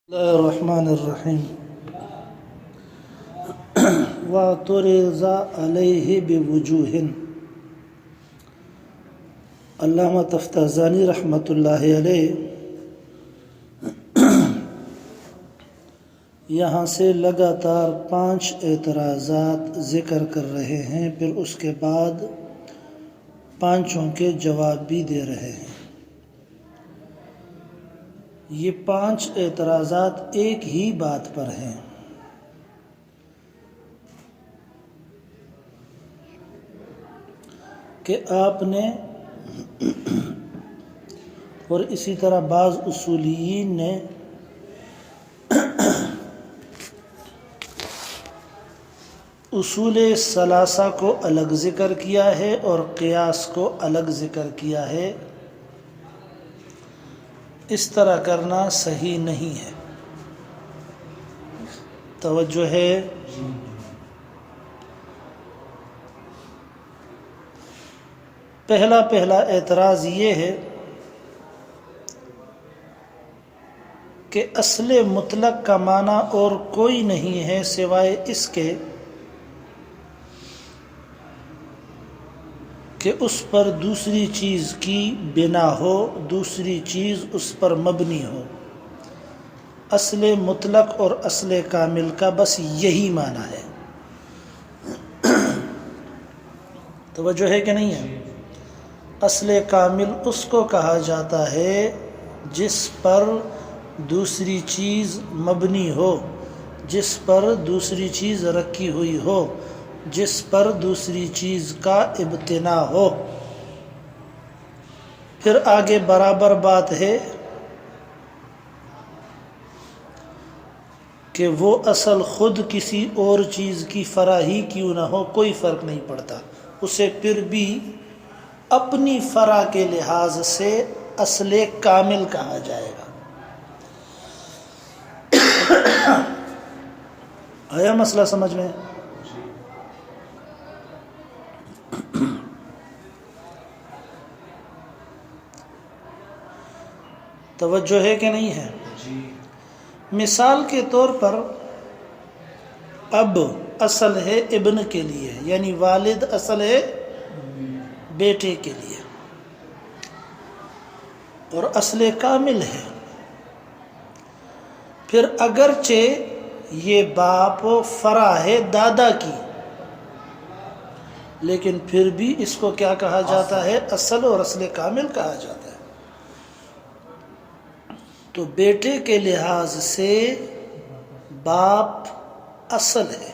اللہ الرحمن الرحیم وَاعْتُرِضَ عَلَيْهِ بِوُجُوهٍ۔ علامہ تفتازانی رحمۃ اللہ علیہ یہاں سے لگاتار 5 اعتراضات ذکر کر رہے ہیں، پھر اس کے بعد 5 کے جواب بھی دے رہے ہیں۔ یہ 5 اعتراضات ایک ہی بات پر ہیں، کہ آپ نے اور اسی طرح بعض اصولیین نے اصول ثلاثہ کو الگ ذکر کیا ہے اور قیاس کو الگ ذکر کیا ہے۔ اس طرح کرنا صحیح نہیں ہے۔ توجہ ہے؟ پہلا اعتراض یہ ہے کہ اصل مطلق کا معنی اور کوئی نہیں ہے سوائے اس کے کہ اس پر دوسری چیز کی بنا ہو، دوسری چیز اس پر مبنی ہو۔ اصل مطلق اور اصل کامل کا بس یہی معنی ہے۔ توجہ ہے کہ نہیں ہے؟ اصل کامل اس کو کہا جاتا ہے جس پر دوسری چیز مبنی ہو، جس پر دوسری چیز رکھی ہوئی ہو، جس پر دوسری چیز کا ابتنا ہو۔ پھر آگے برابر بات ہے کہ وہ اصل خود کسی اور چیز کی فرع ہی کیوں نہ ہو، کوئی فرق نہیں پڑتا، اسے پھر بھی اپنی فرع کے لحاظ سے اصل کامل کہا جائے گا۔ آیا مسئلہ سمجھ میں؟ توجہ ہے کہ نہیں ہے؟ مثال کے طور پر اب اصل ہے ابن کے لیے، یعنی والد اصل ہے بیٹے کے لیے، اور اصل کامل ہے۔ پھر اگرچہ یہ باپ فرع ہے دادا کی، لیکن پھر بھی اس کو کیا کہا جاتا ہے؟ اصل اور اصل کامل کہا جاتا ہے۔ تو بیٹے کے لحاظ سے باپ اصل ہے،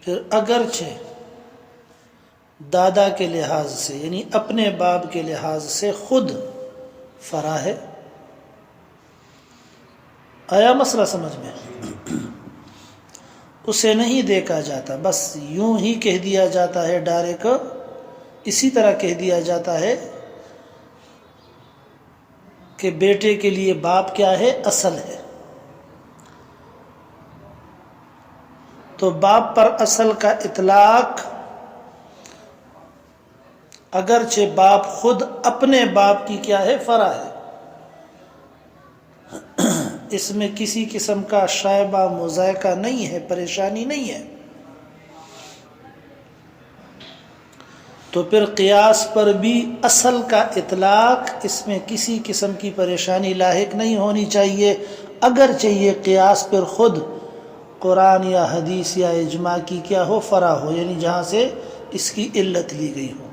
پھر اگرچہ دادا کے لحاظ سے یعنی اپنے باپ کے لحاظ سے خود فرع ہے۔ آیا مسئلہ سمجھ میں؟ اسے نہیں دیکھا جاتا، بس یوں ہی کہہ دیا جاتا ہے ڈائریکٹ، اسی طرح کہہ دیا جاتا ہے کہ بیٹے کے لیے باپ کیا ہے؟ اصل ہے۔ تو باپ پر اصل کا اطلاق اگرچہ باپ خود اپنے باپ کی کیا ہے؟ فرع ہے، اس میں کسی قسم کا شائبہ مضائقہ نہیں ہے، پریشانی نہیں ہے۔ تو پھر قیاس پر بھی اصل کا اطلاق، اس میں کسی قسم کی پریشانی لاحق نہیں ہونی چاہیے، اگرچہ یہ قیاس پر خود قرآن یا حدیث یا اجماع کی کیا ہو؟ فرع ہو، یعنی جہاں سے اس کی علت لی گئی ہو۔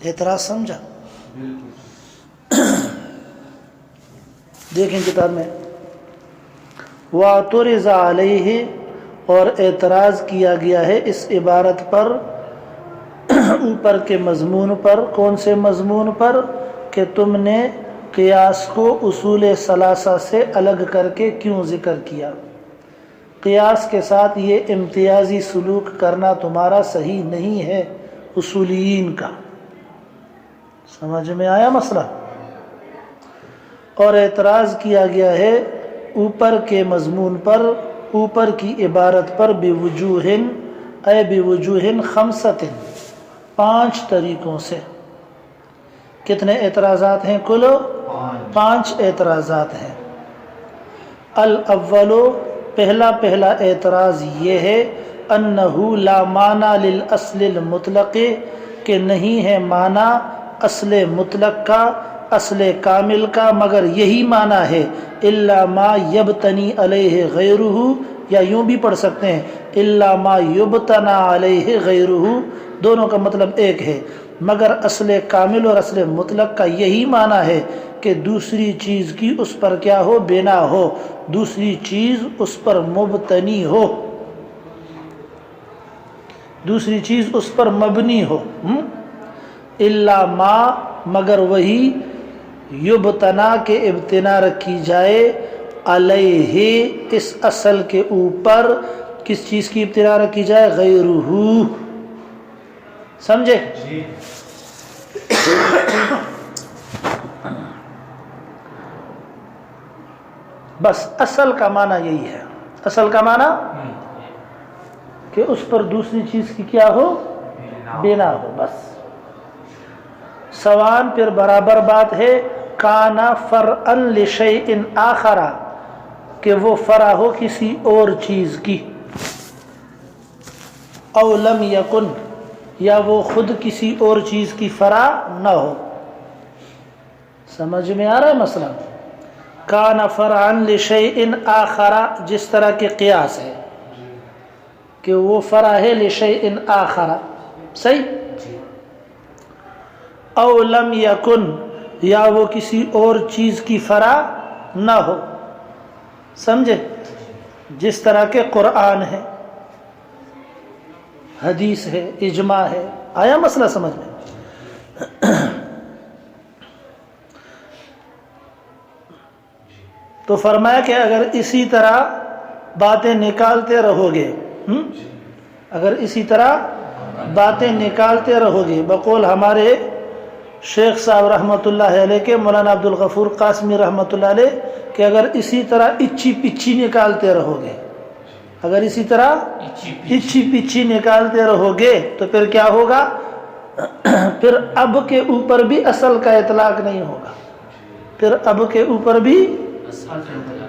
اعتراض سمجھا؟ دیکھیں کتاب میں وَاعْتُرِضَ عَلَيْهِ، اور اعتراض کیا گیا ہے اس عبارت پر، اوپر کے مضمون پر۔ کون سے مضمون پر؟ کہ تم نے قیاس کو اصول ثلاثہ سے الگ کر کے کیوں ذکر کیا؟ قیاس کے ساتھ یہ امتیازی سلوک کرنا تمہارا صحیح نہیں ہے اصولیین کا۔ سمجھ میں آیا مسئلہ؟ اور اعتراض کیا گیا ہے اوپر کے مضمون پر، اوپر کی عبارت پر، بوجوہ اے بوجوہ خمسۃ، 5 طریقوں سے۔ کتنے اعتراضات ہیں؟ کل 5 اعتراضات ہیں۔ الاول، پہلا اعتراض یہ ہے انہ لا معنی للاصل المطلق، کہ نہیں ہے معنی اصل مطلق کا، اصل کامل کا، مگر یہی معنی ہے الا ما یبتنی علیہ غیرہ، یا یوں بھی پڑھ سکتے ہیں الا ما یبتنا علیہ غیرہ، دونوں کا مطلب ایک ہے، مگر اصل کامل اور اصل مطلق کا یہی معنی ہے کہ دوسری چیز کی اس پر کیا ہو؟ بنا ہو، دوسری چیز اس پر مبتنی ہو، دوسری چیز اس پر مبنی ہو۔ الا ما، مگر وہی، یبتنا کے ابتنا رکھی جائے، علیہ اس اصل کے اوپر، کس چیز کی ابتنا رکھی جائے؟ غیرہ، سمجھے؟ بس اصل کا معنی یہی ہے، اصل کا معنی کہ اس پر دوسری چیز کی کیا ہو؟ بنا ہو، بس۔ سوان پھر برابر بات ہے، کانا فرعا لشیء آخر، کہ وہ فرع ہو کسی اور چیز کی، او لم یکن، یا وہ خود کسی اور چیز کی فرع نہ ہو۔ سمجھ میں آ رہا ہے مسئلہ؟ کانا فرعا لشیء آخر، جس طرح کے قیاس ہے کہ وہ فرع ہے لشیء آخر، صحیح؟ او لم یکن، یا وہ کسی اور چیز کی فرع نہ ہو، سمجھے؟ جس طرح کے قرآن ہے، حدیث ہے، اجماع ہے۔ آیا مسئلہ سمجھ میں؟ تو فرمایا کہ اگر اسی طرح باتیں نکالتے رہو گے، اگر اسی طرح باتیں نکالتے رہو گے، بقول ہمارے شیخ صاحب رحمۃ اللہ علیہ کے، مولانا عبد الغفور قاسمی رحمۃ اللہ علیہ، کہ اگر اسی طرح اچھی پچھی نکالتے رہو گے، اگر اسی طرح اچھی پچھی نکالتے رہو گے تو پھر کیا ہوگا؟ پھر اب کے اوپر بھی اصل کا اطلاق نہیں ہوگا، پھر اب کے اوپر بھی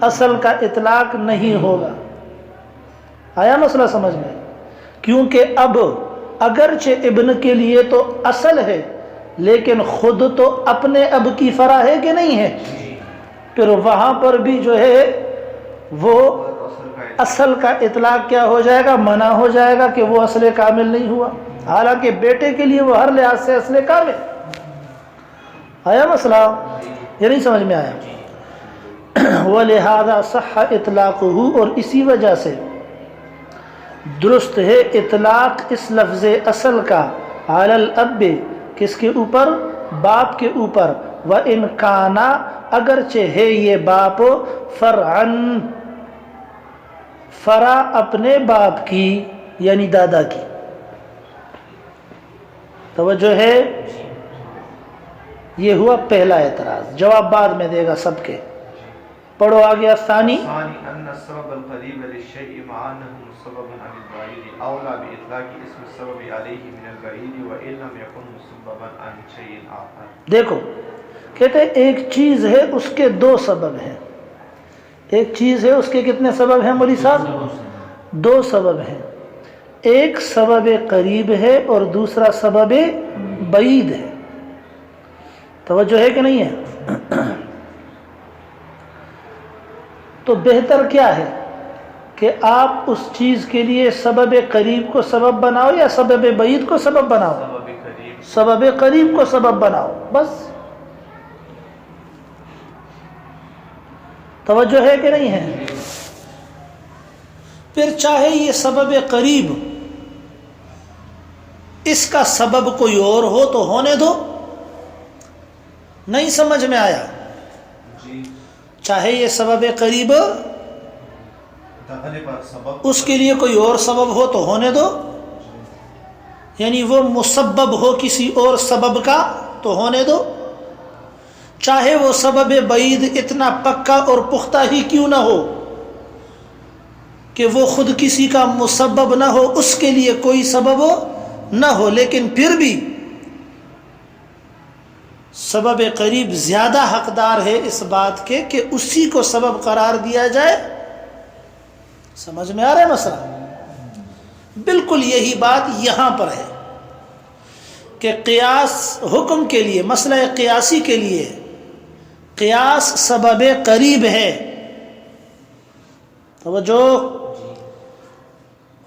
اصل کا اطلاق نہیں ہوگا۔ آیا مسئلہ سمجھ میں؟ کیونکہ اب اگرچہ ابن کے لیے تو اصل ہے، لیکن خود تو اپنے اب کی فرع ہے کہ نہیں ہے؟ پھر وہاں پر بھی جو ہے وہ اصل کا اطلاق کیا ہو جائے گا؟ منع ہو جائے گا کہ وہ اصل کامل نہیں ہوا، حالانکہ بیٹے کے لیے وہ ہر لحاظ سے اصل کامل۔ آیا مسئلہ؟ یہ نہیں سمجھ میں آیا؟ وَلِهَذَا صَحَّ اطلاقه، اور اسی وجہ سے درست ہے اطلاق اس لفظ اصل کا، علی الاب، کس کے اوپر؟ باپ کے اوپر، وَإِنْ كَانَ، اگرچہ ہے یہ باپ، فرعن، فرع اپنے باپ کی یعنی دادا کی۔ توجہ ہے؟ یہ ہوا پہلا اعتراض، جواب بعد میں دے گا سب کے۔ پڑھو آگے ثانی۔ ان السبب القریب للشیء مع انه سبب عن البعید اولى باطلاق اسم السبب علیہ من البعید وان لم یکن مسببا عن شیء آخر۔ دیکھو کہتے ہیں ایک چیز ہے اس کے 2 سبب ہیں، ایک چیز ہے اس کے کتنے سبب ہیں مولوی صاحب؟ 2 سبب ہیں، ایک سبب قریب ہے اور دوسرا سبب بعید ہے۔ توجہ ہے کہ نہیں ہے؟ تو بہتر کیا ہے کہ آپ اس چیز کے لیے سبب قریب کو سبب بناؤ یا سبب بعید کو سبب بناؤ؟ سبب قریب کو سبب بناؤ، بس۔ توجہ ہے کہ نہیں ہے؟ پھر چاہے یہ سبب قریب اس کا سبب کوئی اور ہو تو ہونے دو، نہیں سمجھ میں آیا؟ چاہے یہ سبب قریب اس کے لیے کوئی اور سبب ہو تو ہونے دو، یعنی وہ مسبب ہو کسی اور سبب کا تو ہونے دو، چاہے وہ سبب بعید اتنا پکا اور پختہ ہی کیوں نہ ہو کہ وہ خود کسی کا مسبب نہ ہو، اس کے لیے کوئی سبب نہ ہو، لیکن پھر بھی سبب قریب زیادہ حقدار ہے اس بات کے کہ اسی کو سبب قرار دیا جائے. سمجھ میں آ رہا ہے مسئلہ؟ بالکل یہی بات یہاں پر ہے کہ قیاس حکم کے لیے، مسئلہ قیاسی کے لیے قیاس سبب قریب ہے. توجہ،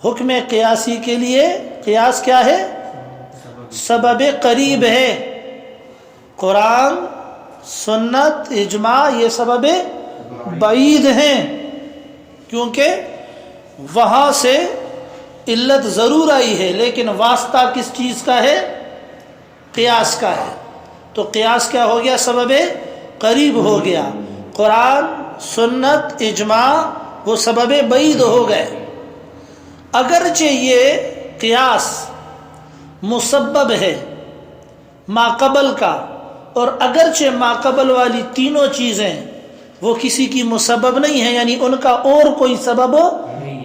حکم قیاسی کے لیے قیاس کیا ہے؟ سبب قریب ہے. قرآن، سنت، اجماع یہ سبب بعید ہیں، کیونکہ وہاں سے علت ضرور آئی ہے لیکن واسطہ کس چیز کا ہے؟ قیاس کا ہے. تو قیاس کیا ہو گیا؟ سبب قریب ہو گیا. قرآن، سنت، اجماع وہ سبب بعید ہو گئے. اگرچہ یہ قیاس مسبب ہے ماقبل کا، اور اگرچہ ماقبل والی تینوں چیزیں وہ کسی کی مسبب نہیں ہیں، یعنی ان کا اور کوئی سبب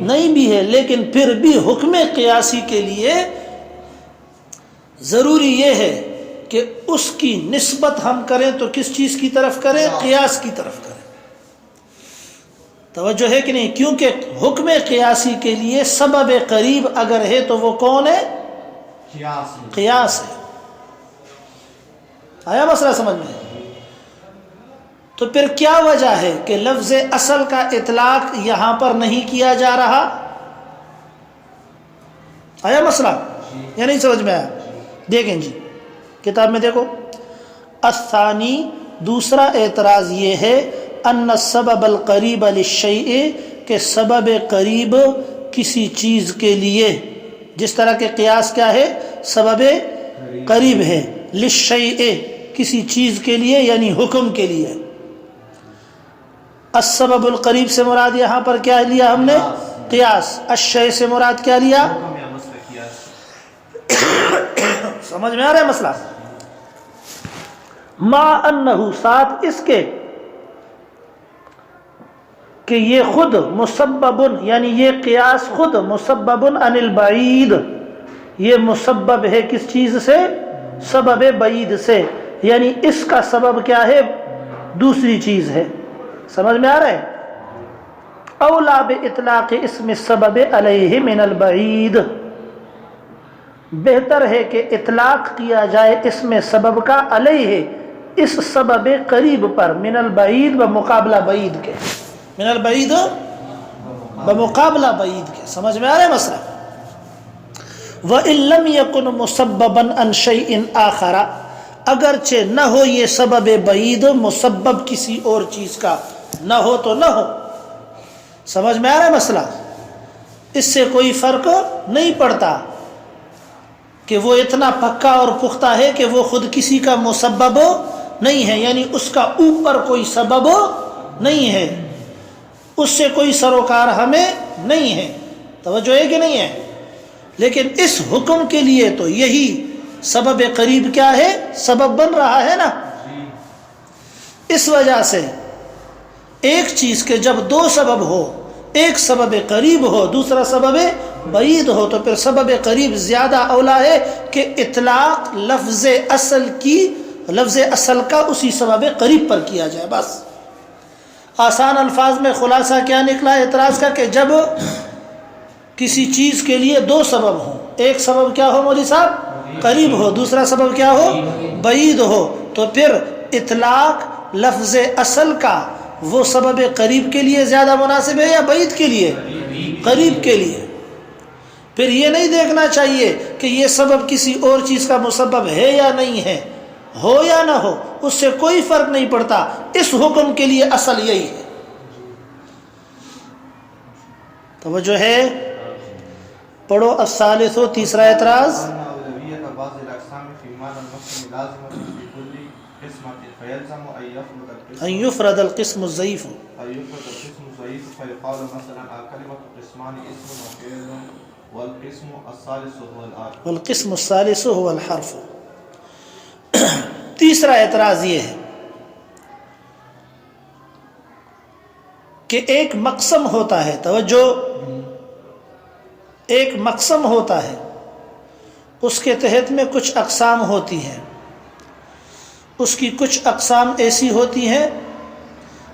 نہیں بھی ہے، لیکن پھر بھی حکم قیاسی کے لیے ضروری یہ ہے کہ اس کی نسبت ہم کریں تو کس چیز کی طرف کریں؟ قیاس کی طرف کریں. توجہ ہے کہ نہیں؟ کیونکہ حکم قیاسی کے لیے سبب قریب اگر ہے تو وہ کون ہے؟ قیاس ہے. آیا مسئلہ سمجھ میں؟ تو پھر کیا وجہ ہے کہ لفظ اصل کا اطلاق یہاں پر نہیں کیا جا رہا؟ آیا مسئلہ یا نہیں سمجھ میں آیا؟ دیکھیں جی کتاب میں دیکھو. الثانی، دوسرا اعتراض یہ ہے، ان السبب القریب للشیء، کہ سبب قریب کسی چیز کے لیے، جس طرح کہ قیاس کیا ہے؟ سبب قریب ہے. للشیء، کسی چیز کے لیے یعنی حکم کے لیے. السبب القریب سے مراد یہاں پر کیا لیا ہم نے؟ قیاس. الشیء سے مراد کیا لیا؟ سمجھ میں آ رہا ہے مسئلہ؟ ما انہو، ساتھ اس کے کہ یہ خود مسببن، یعنی یہ قیاس خود مسببن عن البعید، یہ مسبب ہے کس چیز سے؟ سبب بعید سے، یعنی اس کا سبب کیا ہے؟ دوسری چیز ہے. سمجھ میں آ رہا ہے؟ اولا باطلاق اسم السبب علیہ من البعید، بہتر ہے کہ اطلاق کیا جائے اسم سبب کا علیہ، اس سبب قریب پر، من البعید بمقابلہ بعید کے، من البعید بمقابلہ بعید کے. سمجھ میں آ رہا ہے مسئلہ؟ وَإِن لَمْ يَكُنْ مُسَبَّبًا عَنْ شَيْءٍ آخَرَ، اگرچہ نہ ہو یہ سبب بعید مسبب کسی اور چیز کا، نہ ہو تو نہ ہو. سمجھ میں آ رہا ہے مسئلہ؟ اس سے کوئی فرق نہیں پڑتا کہ وہ اتنا پکا اور پختہ ہے کہ وہ خود کسی کا مسبب نہیں ہے، یعنی اس کا اوپر کوئی سبب نہیں ہے، اس سے کوئی سروکار ہمیں نہیں ہے. توجہ ہے کہ نہیں ہے؟ لیکن اس حکم کے لیے تو یہی سبب قریب کیا ہے؟ سبب بن رہا ہے نا. اس وجہ سے ایک چیز کے جب دو سبب ہو، ایک سبب قریب ہو دوسرا سبب بعید ہو، تو پھر سبب قریب زیادہ اولا ہے کہ اطلاق لفظ اصل کا اسی سبب قریب پر کیا جائے. بس آسان الفاظ میں خلاصہ کیا نکلا اعتراض کا؟ کہ جب کسی چیز کے لیے دو سبب ہوں، ایک سبب کیا ہو مولوی صاحب؟ قریب ہو، دوسرا سبب کیا ہو؟ بعید ہو، تو پھر اطلاق لفظ اصل کا وہ سبب قریب کے لیے زیادہ مناسب ہے یا بعید کے لیے؟ قریب کے لیے. پھر یہ نہیں دیکھنا چاہیے کہ یہ سبب کسی اور چیز کا مسبب ہے یا نہیں ہے، ہو یا نہ ہو، اس سے کوئی فرق نہیں پڑتا. اس حکم کے لیے اصل یہی ہے. توجہ ہے؟ پڑھو الثالث، تیسرا اعتراض. ان يفرد القسم الضعيف، والقسم الثالث هو الحرف. تیسرا اعتراض یہ ہے کہ ایک مقسم ہوتا ہے، توجہ، ایک مقسم ہوتا ہے، اس کے تحت میں کچھ اقسام ہوتی ہیں. اس کی کچھ اقسام ایسی ہوتی ہیں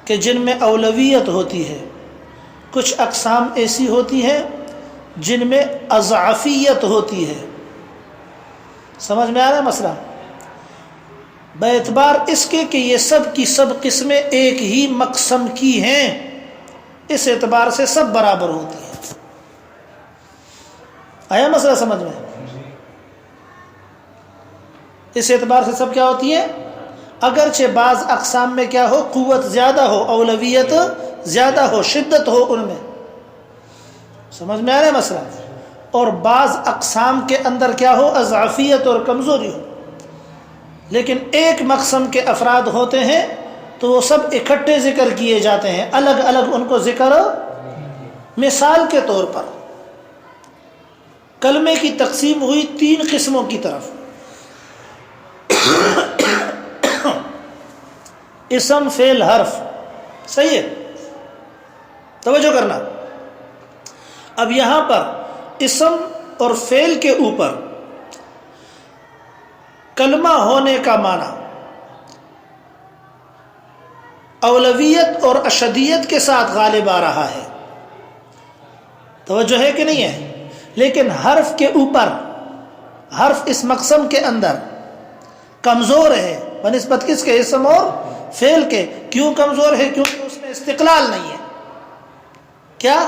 کہ جن میں اولویت ہوتی ہے، کچھ اقسام ایسی ہوتی ہیں جن میں اضعفیت ہوتی ہے۔ سمجھ میں آ رہا ہے مسئلہ؟ باعتبار اس کے کہ یہ سب کی سب قسمیں ایک ہی مقسم کی ہیں، اس اعتبار سے سب برابر ہوتی ہیں۔ آیا مسئلہ سمجھ میں؟ اس اعتبار سے سب کیا ہوتی ہیں؟ اگرچہ بعض اقسام میں کیا ہو، قوت زیادہ ہو، اولویت زیادہ ہو، شدت ہو ان میں۔ سمجھ میں آ رہا ہے مسئلہ؟ اور بعض اقسام کے اندر کیا ہو، اضعفیت اور کمزوری ہو، لیکن ایک مقسم کے افراد ہوتے ہیں تو وہ سب اکٹھے ذکر کیے جاتے ہیں، الگ الگ ان کو ذکر۔ مثال کے طور پر کلمے کی تقسیم ہوئی 3 قسموں کی طرف، اسم، فعل، حرف، صحیح ہے؟ توجہ کرنا، اب یہاں پر اسم اور فعل کے اوپر کلمہ ہونے کا معنی اولویت اور اشدیت کے ساتھ غالب آ رہا ہے، توجہ ہے کہ نہیں ہے؟ لیکن حرف کے اوپر، حرف اس مقسم کے اندر کمزور ہے بنسبت کس کے؟ اسم اور فعل کے۔ کیوں کمزور ہے؟ کیونکہ اس میں استقلال نہیں ہے۔ کیا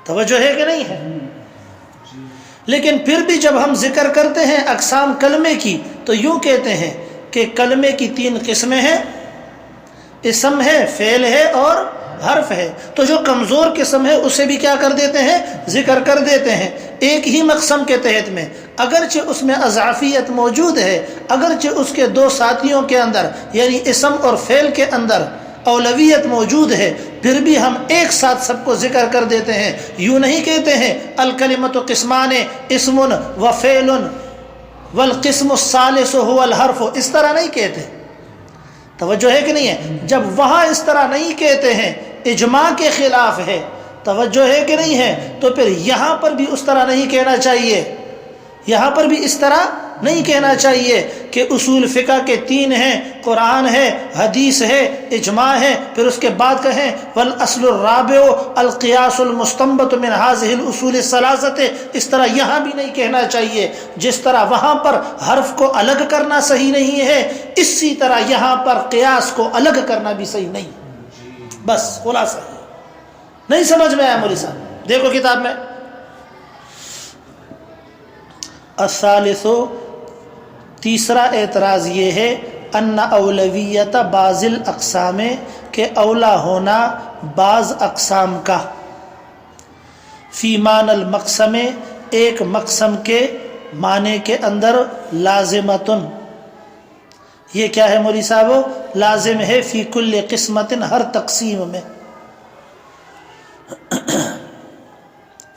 توجہ ہے کہ نہیں ہے؟ لیکن پھر بھی جب ہم ذکر کرتے ہیں اقسام کلمے کی تو یوں کہتے ہیں کہ کلمے کی 3 قسمیں ہیں، اسم ہے، فعل ہے اور حرف ہے۔ تو جو کمزور قسم ہے اسے بھی کیا کر دیتے ہیں؟ ذکر کر دیتے ہیں، ایک ہی مقسم کے تحت میں، اگرچہ اس میں اضعفیت موجود ہے، اگرچہ اس کے 2 ساتھیوں کے اندر یعنی اسم اور فعل کے اندر اولویت موجود ہے، پھر بھی ہم ایک ساتھ سب کو ذکر کر دیتے ہیں۔ یوں نہیں کہتے ہیں الکلمۃ قسمان اسم و فعل والقسم الثالث هو الحرف، اس طرح نہیں کہتے۔ توجہ ہے کہ نہیں ہے؟ جب وہاں اس طرح نہیں کہتے ہیں، اجماع کے خلاف ہے، توجہ ہے کہ نہیں ہے؟ تو پھر یہاں پر بھی اس طرح نہیں کہنا چاہیے، یہاں پر بھی اس طرح نہیں کہنا چاہیے کہ اصول فقہ کے 3 ہیں، قرآن ہے، حدیث ہے، اجماع ہے، پھر اس کے بعد کہیں والاصل الرابع القیاس المستنبط من هذه الاصول الثلاثه، اس طرح یہاں بھی نہیں کہنا چاہیے۔ جس طرح وہاں پر حرف کو الگ کرنا صحیح نہیں ہے، اسی طرح یہاں پر قیاس کو الگ کرنا بھی صحیح نہیں۔ بس خلاصہ ہے۔ نہیں سمجھ میں آیا مولی صاحب؟ دیکھو کتاب میں الثالث، تیسرا اعتراض یہ ہے ان اولویت بعض الاقسام، کہ اولا ہونا بعض اقسام کا، فی معنی المقسم، ایک مقسم کے معنی کے اندر، لازمتن، یہ کیا ہے مولی صاحب؟ لازم ہے، فی کل قسمت، ہر تقسیم میں،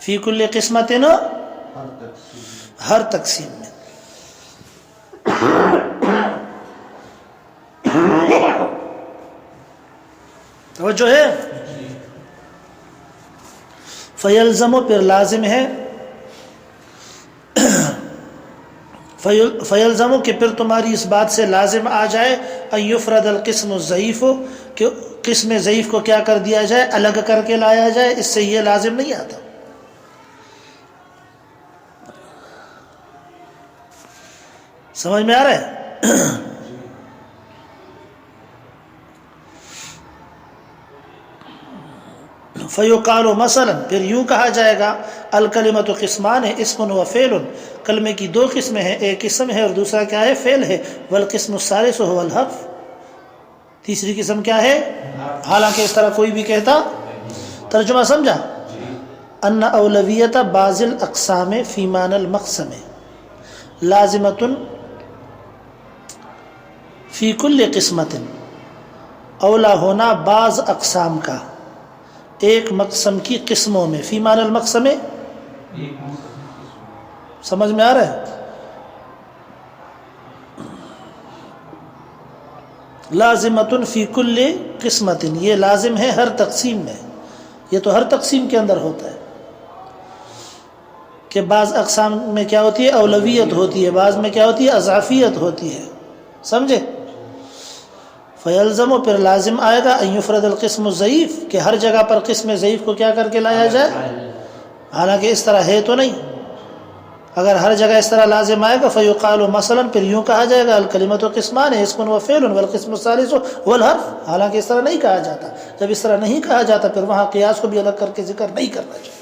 فی کل قسمت، ہر تقسیم میں۔ توجہ ہے؟ فیلزم، پھر لازم ہے، فیلزم کہ پھر تمہاری اس بات سے لازم آ جائے ان یفرد القسم الضعیف، کہ قسم ضعیف کو کیا کر دیا جائے؟ الگ کر کے لایا جائے۔ اس سے یہ لازم نہیں آتا۔ سمجھ میں آ رہا ہے؟ فیقال، مثلا پھر یوں کہا جائے گا الکلمۃ قسمان، اسم و فعل، کلمے کی 2 قسمیں ہیں، ایک اسم ہے اور دوسرا کیا ہے؟ فعل ہے۔ والقسم الثالث هو الحرف، تیسری قسم کیا ہے؟ حالانکہ اس طرح کوئی بھی کہتا۔ ترجمہ سمجھا؟ ان اولویت بعض الاقسام فی معنی المقسم لازمۃ فی کل قسمت، اولا ہونا بعض اقسام کا ایک مقسم کی قسموں میں، فی معنی المقسم، سمجھ میں آ رہا ہے؟ لازمۃ فی کل قسمت، یہ لازم ہے ہر تقسیم میں، یہ تو ہر تقسیم کے اندر ہوتا ہے۔ کہ بعض اقسام میں کیا ہوتی ہے اولویت ہوتی ہے، بعض میں کیا ہوتی ہے اضافیت ہوتی ہے، سمجھے؟ فیلزم، پھر لازم آئے گا ان یفرد القسم الضعیف، کہ ہر جگہ پر قسم ضعیف کو کیا کر کے لایا جائے، حالانکہ اس طرح ہے تو نہیں۔ اگر ہر جگہ اس طرح لازم آئے گا فیقال مثلا، پھر یوں کہا جائے گا الکلمۃ قسمان اسم و فعل والقسم الثالث والحرف، حالانکہ اس طرح نہیں کہا جاتا۔ جب اس طرح نہیں کہا جاتا پھر وہاں قیاس کو بھی الگ کر کے ذکر نہیں کرنا چاہیے۔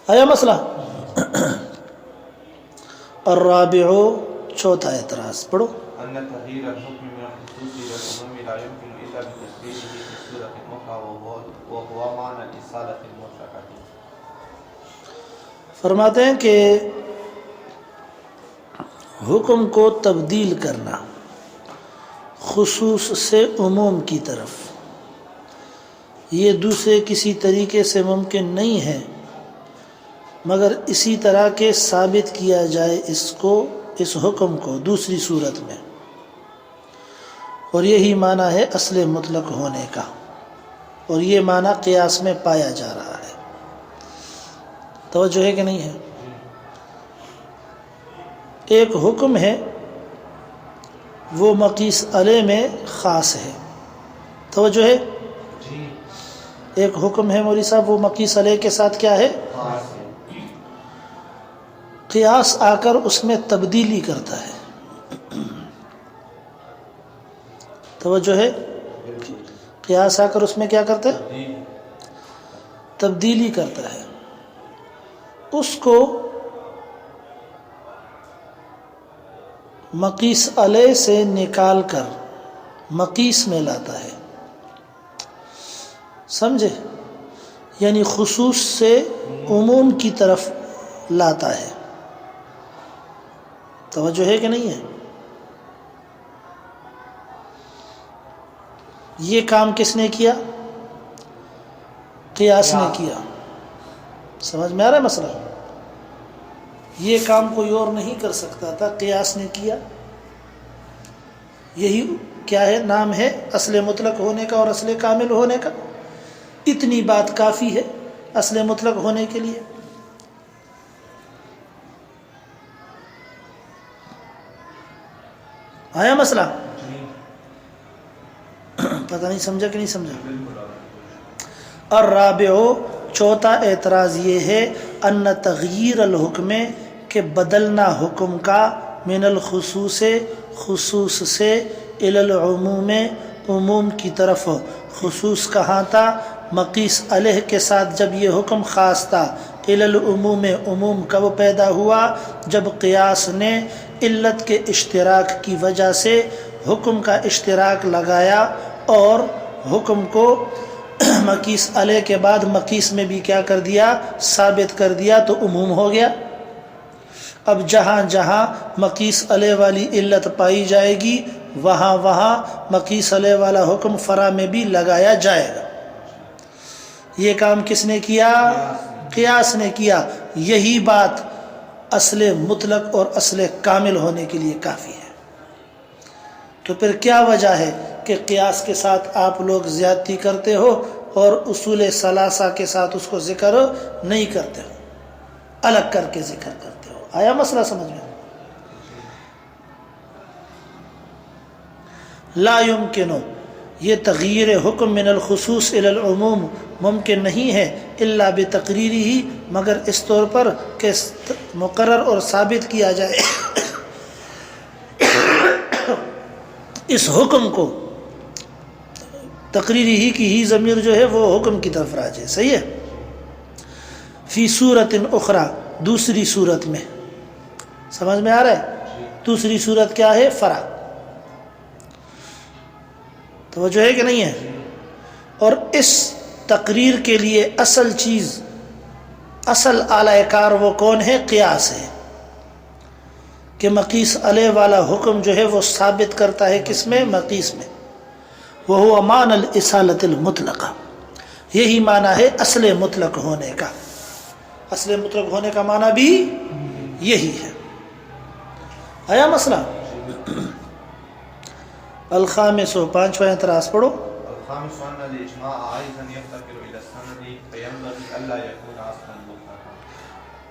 آیا مسئلہ؟ الرابع، چوتھا اعتراض پڑھو۔ أن تغيير الحكم من الخصوص إلى العموم لا يمكن إلا بتسليمه في صورة أخرى وهو معنى الإصالة المطلقة۔ فرماتے ہیں کہ حکم کو تبدیل کرنا خصوص سے عموم کی طرف، یہ دوسرے کسی طریقے سے ممکن نہیں ہے مگر اسی طرح کے ثابت کیا جائے اس حکم کو دوسری صورت میں، اور یہی معنی ہے اصل مطلق ہونے کا، اور یہ معنی قیاس میں پایا جا رہا ہے۔ توجہ ہے کہ نہیں ہے؟ ایک حکم ہے وہ مقیس علیہ میں خاص ہے، توجہ ہے؟ ایک حکم ہے مولوی صاحب وہ مقیس علیہ کے ساتھ کیا ہے، قیاس آ کر اس میں تبدیلی کرتا ہے، توجہ ہے؟ قیاس آ کر اس میں کیا کرتا ہے، تبدیلی کرتا ہے، اس کو مقیس علیہ سے نکال کر مقیس میں لاتا ہے، سمجھے؟ یعنی خصوص سے عموم کی طرف لاتا ہے، توجہ ہے کہ نہیں ہے؟ یہ کام کس نے کیا؟ قیاس نے کیا۔ سمجھ میں آ رہا ہے مسئلہ؟ یہ کام کوئی اور نہیں کر سکتا تھا، قیاس نے کیا۔ یہی کیا ہے، نام ہے اصل مطلق ہونے کا اور اصل کامل ہونے کا۔ اتنی بات کافی ہے اصل مطلق ہونے کے لیے۔ آیا مسئلہ؟ پتہ نہیں سمجھا کہ نہیں سمجھا؟ الرابع، چوتھا اعتراض یہ ہے ان تغییر الحکم، کہ بدلنا حکم کا، من الخصوص، خصوص سے، الی العموم، عموم کی طرف۔ خصوص کہاں تھا؟ مقیس علیہ کے ساتھ جب یہ حکم خاص تھا۔ الی العموم، عموم کب پیدا ہوا؟ جب قیاس نے علت کے اشتراک کی وجہ سے حکم کا اشتراک لگایا اور حکم کو مقیس علیہ کے بعد مقیس میں بھی کیا کر دیا، ثابت کر دیا، تو عموم ہو گیا۔ اب جہاں جہاں مقیس علیہ والی علت پائی جائے گی وہاں وہاں مقیس علیہ والا حکم فرع میں بھی لگایا جائے گا۔ یہ کام کس نے کیا؟ قیاس نے کیا۔ یہی بات اصل مطلق اور اصل کامل ہونے کے لیے کافی ہے۔ تو پھر کیا وجہ ہے کہ قیاس کے ساتھ آپ لوگ زیادتی کرتے ہو اور اصول ثلاثہ کے ساتھ اس کو ذکر نہیں کرتے ہو، الگ کر کے ذکر کرتے ہو؟ آیا مسئلہ سمجھ میں؟ لا یمکن، یہ تغییر حکم من الخصوص الی العموم ممکن نہیں ہے الا بتقریری ہی، مگر اس طور پر کہ مقرر اور ثابت کیا جائے اس حکم کو۔ تقریری ہی کی ہی ضمیر جو ہے وہ حکم کی طرف راجع ہے، صحیح ہے۔ فی صورت اخری، دوسری صورت میں، سمجھ میں آ رہا ہے؟ دوسری صورت کیا ہے؟ فرع۔ توجہ ہے کہ نہیں ہے؟ اور اس تقریر کے لیے اصل چیز، اصل اعلی کار وہ کون ہے؟ قیاس ہے، کہ مقیس علیہ والا حکم جو ہے وہ ثابت کرتا ہے کس میں؟ مقیس میں۔ وہو معنی الاصالۃ المطلقہ، یہی معنی ہے اصل مطلق ہونے کا۔ اصل مطلق ہونے کا معنی بھی یہی ہے۔ آیا مسئلہ؟ الخامس، پانچواں اعتراض پڑھو۔ الخامس أن الإجماع أيضا يفتقر إلى السند فينبغي ألا يكون أصلا مطلقا۔